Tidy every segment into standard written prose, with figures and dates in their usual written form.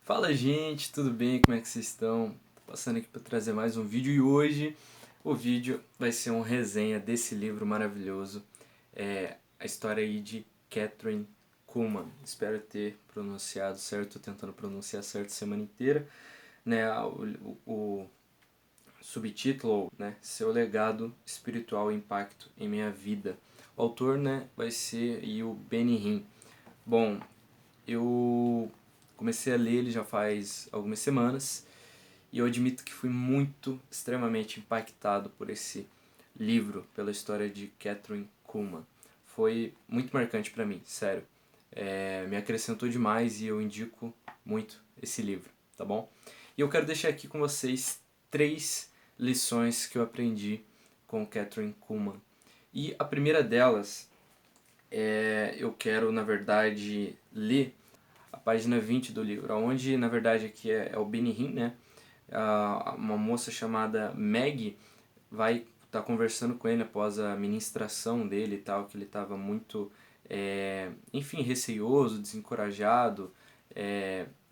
Fala gente, tudo bem? Como é que vocês estão? Tô passando aqui para trazer mais um vídeo e hoje o vídeo vai ser uma resenha desse livro maravilhoso, a história aí de Kathryn Kuhlman. Espero ter pronunciado certo, tô tentando pronunciar certo a semana inteira, né? O subtítulo, né? Seu legado espiritual e impacto em minha vida. O autor, né, vai ser aí o Benny Hinn. Bom, eu comecei a ler ele já faz algumas semanas e eu admito que fui extremamente impactado por esse livro, pela história de Kathryn Kuhlman. Foi muito marcante para mim, sério. Me acrescentou demais e eu indico muito esse livro, tá bom? E eu quero deixar aqui com vocês 3 lições que eu aprendi com Kathryn Kuhlman. E a primeira delas eu quero, na verdade, ler a página 20 do livro, onde, na verdade, aqui é o Benny Hinn, né? Uma moça chamada Maggie vai estar conversando com ele após a ministração dele e tal, que ele estava muito, enfim, receioso, desencorajado,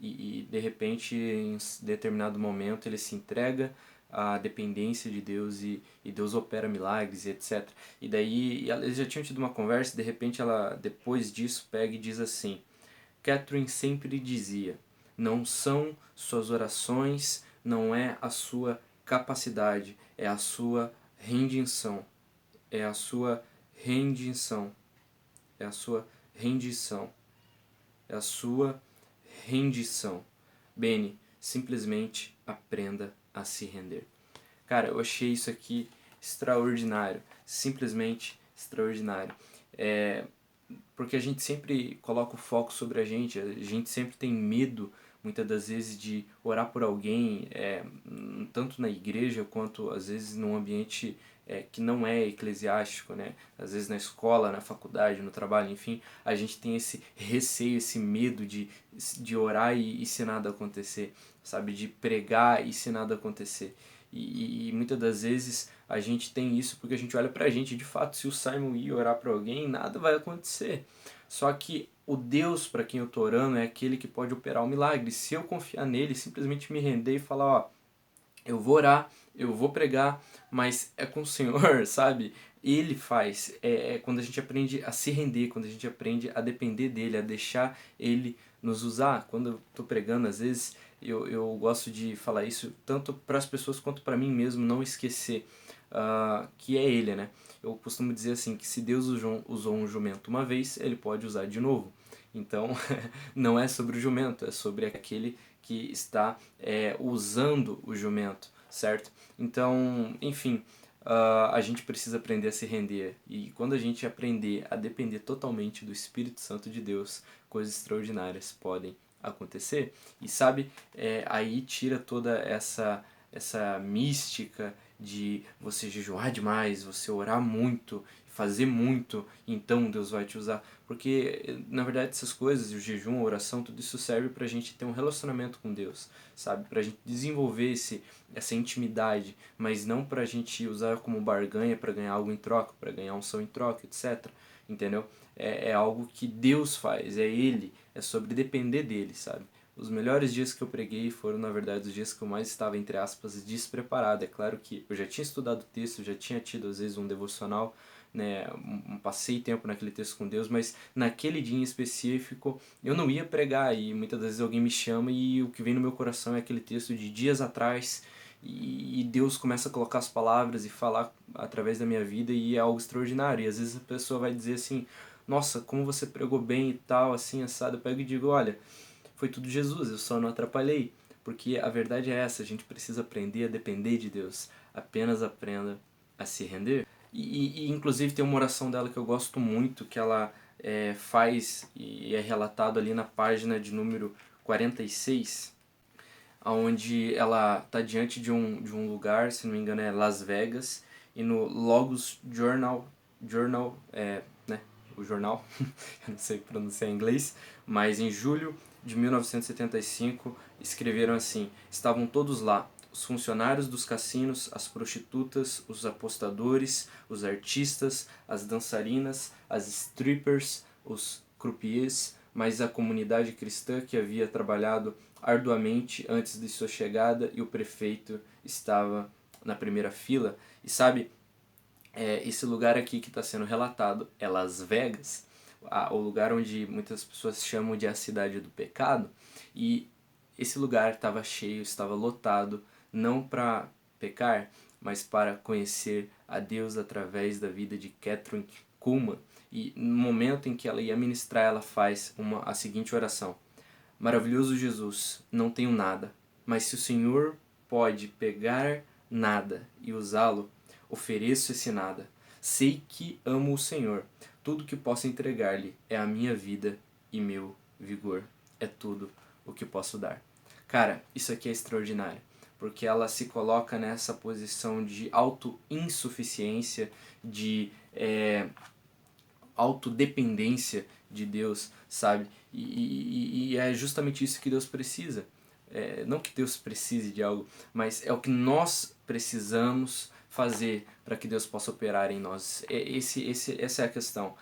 e de repente, em determinado momento, ele se entrega à dependência de Deus e Deus opera milagres e etc. E daí, eles já tinham tido uma conversa e de repente ela, depois disso, pega e diz assim: Kathryn sempre dizia: não são suas orações, não é a sua capacidade, é a sua rendição. É a sua rendição. É a sua rendição. É a sua rendição. Benny, simplesmente aprenda a se render. Cara, eu achei isso aqui extraordinário. Simplesmente extraordinário. Porque a gente sempre coloca o foco sobre a gente sempre tem medo, muitas das vezes, de orar por alguém, tanto na igreja quanto às vezes num ambiente que não é eclesiástico, né? Às vezes na escola, na faculdade, no trabalho, enfim, a gente tem esse receio, esse medo de orar e se nada acontecer, sabe? De pregar e se nada acontecer. E muitas das vezes a gente tem isso porque a gente olha pra gente, de fato, se o Simon ir orar pra alguém, nada vai acontecer. Só que o Deus para quem eu tô orando é aquele que pode operar o milagre. Se eu confiar nele, simplesmente me render e falar, ó, eu vou orar, eu vou pregar, mas é com o Senhor, sabe? Ele faz. É quando a gente aprende a se render, quando a gente aprende a depender dele, a deixar ele nos usar. Quando eu tô pregando, às vezes, eu gosto de falar isso tanto para as pessoas quanto para mim mesmo, não esquecer que é ele, né? Eu costumo dizer assim, que se Deus usou um jumento uma vez, ele pode usar de novo. Então, não é sobre o jumento, é sobre aquele que está usando o jumento, certo? Então, enfim, a gente precisa aprender a se render. E quando a gente aprender a depender totalmente do Espírito Santo de Deus, coisas extraordinárias podem acontecer. E sabe, aí tira toda essa mística de você jejuar demais, você orar muito, fazer muito, então Deus vai te usar. Porque, na verdade, essas coisas, o jejum, a oração, tudo isso serve pra gente ter um relacionamento com Deus, sabe? Pra gente desenvolver essa intimidade, mas não pra gente usar como barganha pra ganhar algo em troca, pra ganhar unção em troca, etc. Entendeu? É algo que Deus faz, é Ele, é sobre depender dele, sabe? Os melhores dias que eu preguei foram, na verdade, os dias que eu mais estava, entre aspas, despreparado. É claro que eu já tinha estudado o texto, já tinha tido, às vezes, um devocional, né, passei tempo naquele texto com Deus, mas naquele dia em específico eu não ia pregar e muitas vezes alguém me chama e o que vem no meu coração é aquele texto de dias atrás e Deus começa a colocar as palavras e falar através da minha vida e é algo extraordinário. E às vezes a pessoa vai dizer assim, nossa, como você pregou bem e tal, assim, assado. Eu pego e digo, olha, foi tudo Jesus, eu só não atrapalhei. Porque a verdade é essa, a gente precisa aprender a depender de Deus. Apenas aprenda a se render. E inclusive tem uma oração dela que eu gosto muito, que ela faz e é relatado ali na página de número 46, onde ela está diante de um lugar, se não me engano é Las Vegas, e no Logos Journal, né, o jornal, eu não sei pronunciar em inglês, mas em julho de 1975 escreveram assim: estavam todos lá, os funcionários dos cassinos, as prostitutas, os apostadores, os artistas, as dançarinas, as strippers, os croupiers, mas a comunidade cristã que havia trabalhado arduamente antes de sua chegada, e o prefeito estava na primeira fila. E sabe, esse lugar aqui que está sendo relatado é Las Vegas, o lugar onde muitas pessoas chamam de a cidade do pecado, e esse lugar estava cheio, estava lotado, não para pecar, mas para conhecer a Deus através da vida de Kathryn Kuhlman. E no momento em que ela ia ministrar, ela faz a seguinte oração: Maravilhoso Jesus, não tenho nada, mas se o Senhor pode pegar nada e usá-lo, ofereço esse nada. Sei que amo o Senhor. Tudo que posso entregar-lhe é a minha vida e meu vigor. É tudo o que posso dar. Cara, isso aqui é extraordinário, porque ela se coloca nessa posição de auto-insuficiência, de autodependência de Deus, sabe? E é justamente isso que Deus precisa. Não que Deus precise de algo, mas é o que nós precisamos fazer para que Deus possa operar em nós. Essa é a questão.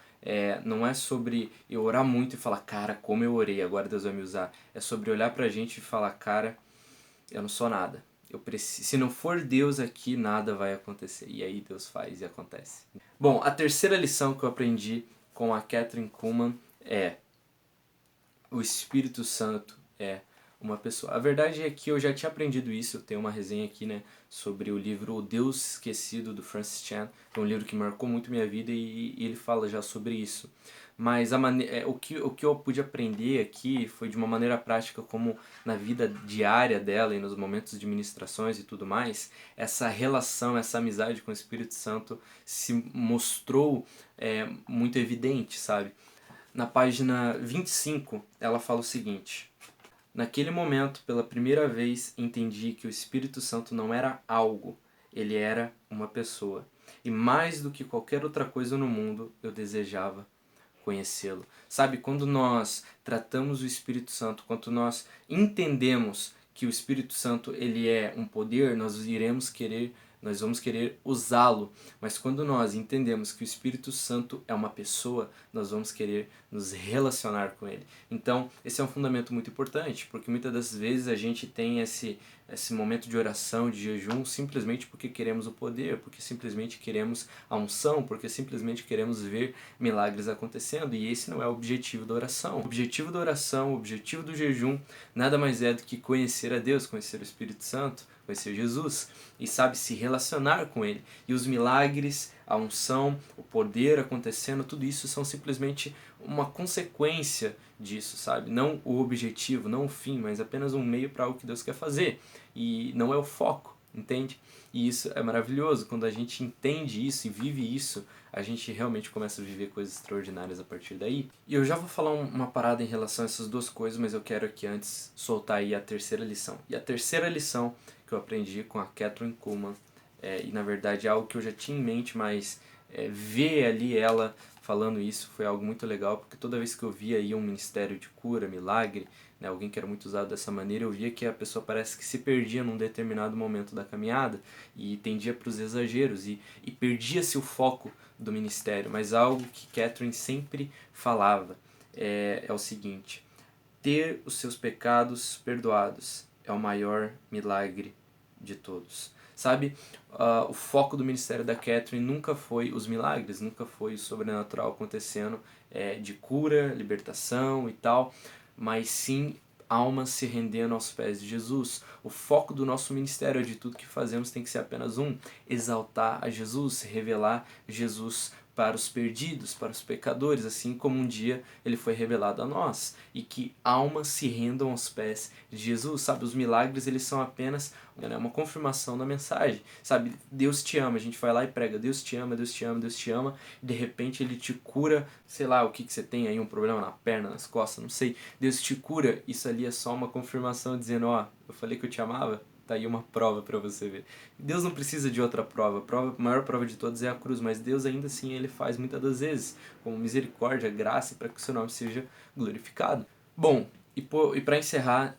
Não é sobre eu orar muito e falar, cara, como eu orei, agora Deus vai me usar. É sobre olhar pra gente e falar, cara, eu não sou nada. Se não for Deus aqui, nada vai acontecer. E aí Deus faz e acontece. Bom, a terceira lição que eu aprendi com a Kathryn Kuhlman é: o Espírito Santo é uma pessoa. A verdade é que eu já tinha aprendido isso. Eu tenho uma resenha aqui, né, sobre o livro O Deus Esquecido, do Francis Chan. É um livro que marcou muito minha vida e ele fala já sobre isso. Mas o que eu pude aprender aqui foi de uma maneira prática, como na vida diária dela e nos momentos de ministrações e tudo mais, essa relação, essa amizade com o Espírito Santo se mostrou muito evidente, sabe? Na página 25, ela fala o seguinte: Naquele momento, pela primeira vez, entendi que o Espírito Santo não era algo, ele era uma pessoa. E mais do que qualquer outra coisa no mundo, eu desejava conhecê-lo. Sabe, quando nós tratamos o Espírito Santo, quando nós entendemos que o Espírito Santo ele é um poder, nós vamos querer usá-lo. Mas quando nós entendemos que o Espírito Santo é uma pessoa, nós vamos querer nos relacionar com ele. Então, esse é um fundamento muito importante, porque muitas das vezes a gente tem esse momento de oração, de jejum, simplesmente porque queremos o poder, porque simplesmente queremos a unção, porque simplesmente queremos ver milagres acontecendo, e esse não é o objetivo da oração. O objetivo da oração, o objetivo do jejum, nada mais é do que conhecer a Deus, conhecer o Espírito Santo, conhecer Jesus, e sabe, se relacionar com ele. E os milagres, a unção, o poder acontecendo, tudo isso são simplesmente uma consequência disso, sabe? Não o objetivo, não o fim, mas apenas um meio para algo que Deus quer fazer. E não é o foco, entende? E isso é maravilhoso. Quando a gente entende isso e vive isso, a gente realmente começa a viver coisas extraordinárias a partir daí. E eu já vou falar uma parada em relação a essas duas coisas, mas eu quero aqui antes soltar aí a terceira lição. E a terceira lição que eu aprendi com a Kathryn Kuhlman, e na verdade é algo que eu já tinha em mente, mas ver ali ela falando isso foi algo muito legal, porque toda vez que eu via aí um ministério de cura, milagre, né, alguém que era muito usado dessa maneira, eu via que a pessoa parece que se perdia num determinado momento da caminhada e tendia para os exageros e perdia-se o foco do ministério. Mas algo que Kathryn sempre falava é o seguinte: ter os seus pecados perdoados é o maior milagre de todos. Sabe, o foco do ministério da Kathryn nunca foi os milagres, nunca foi o sobrenatural acontecendo, de cura, libertação e tal, mas sim almas se rendendo aos pés de Jesus. O foco do nosso ministério, de tudo que fazemos, tem que ser apenas um: exaltar a Jesus, revelar Jesus para os perdidos, para os pecadores, assim como um dia ele foi revelado a nós, e que almas se rendam aos pés de Jesus, sabe? Os milagres, eles são apenas uma confirmação da mensagem, sabe? Deus te ama, a gente vai lá e prega, Deus te ama, Deus te ama, Deus te ama, e de repente ele te cura, sei lá, o que você tem aí, um problema na perna, nas costas, não sei, Deus te cura, isso ali é só uma confirmação dizendo, ó, eu falei que eu te amava, tá aí uma prova para você ver. Deus não precisa de outra prova. A maior prova de todas é a cruz, mas Deus ainda assim ele faz muitas das vezes como misericórdia, graça, para que o seu nome seja glorificado. Bom, e para encerrar,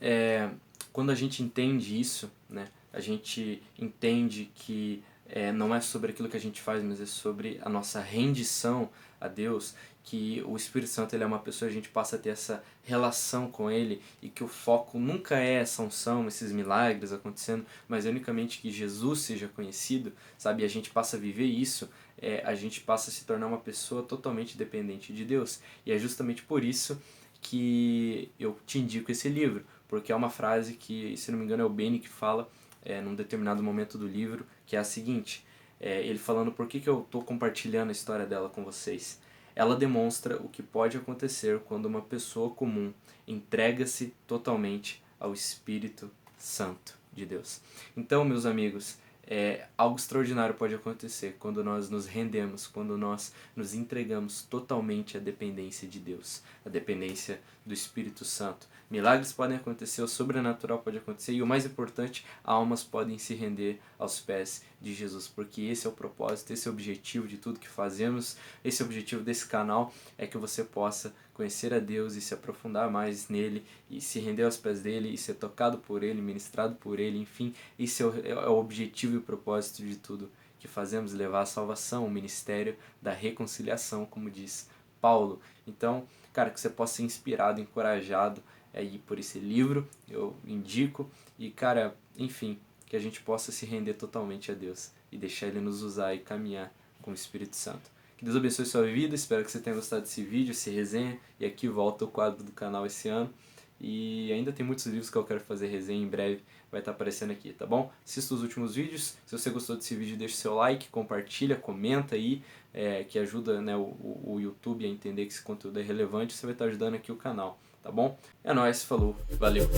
quando a gente entende isso, né, a gente entende que não é sobre aquilo que a gente faz, mas é sobre a nossa rendição a Deus, que o Espírito Santo ele é uma pessoa, a gente passa a ter essa relação com ele e que o foco nunca é essa unção, esses milagres acontecendo, mas é unicamente que Jesus seja conhecido, sabe? E a gente passa a viver isso, a gente passa a se tornar uma pessoa totalmente dependente de Deus. E é justamente por isso que eu te indico esse livro, porque é uma frase que, se não me engano, é o Benny que fala num determinado momento do livro, que é a seguinte, ele falando por que eu estou compartilhando a história dela com vocês. Ela demonstra o que pode acontecer quando uma pessoa comum entrega-se totalmente ao Espírito Santo de Deus. Então, meus amigos, algo extraordinário pode acontecer quando nós nos rendemos, quando nós nos entregamos totalmente à dependência de Deus, à dependência do Espírito Santo. Milagres podem acontecer, o sobrenatural pode acontecer e o mais importante, almas podem se render aos pés de Jesus, porque esse é o propósito, esse é o objetivo de tudo que fazemos, esse é o objetivo desse canal, é que você possa conhecer a Deus e se aprofundar mais nele e se render aos pés dele e ser tocado por ele, ministrado por ele, enfim, esse é o objetivo e o propósito de tudo que fazemos, levar a salvação, o ministério da reconciliação, como diz Paulo. Então, cara, que você possa ser inspirado, encorajado aí por esse livro, eu indico, e cara, enfim, que a gente possa se render totalmente a Deus e deixar Ele nos usar e caminhar com o Espírito Santo. Que Deus abençoe sua vida, espero que você tenha gostado desse vídeo, esse resenha, e aqui volta o quadro do canal esse ano, e ainda tem muitos livros que eu quero fazer resenha em breve, vai estar aparecendo aqui, tá bom? Assista os últimos vídeos, se você gostou desse vídeo deixa seu like, compartilha, comenta aí, que ajuda, né, o YouTube a entender que esse conteúdo é relevante, você vai estar ajudando aqui o canal, tá bom? É nóis, falou, valeu!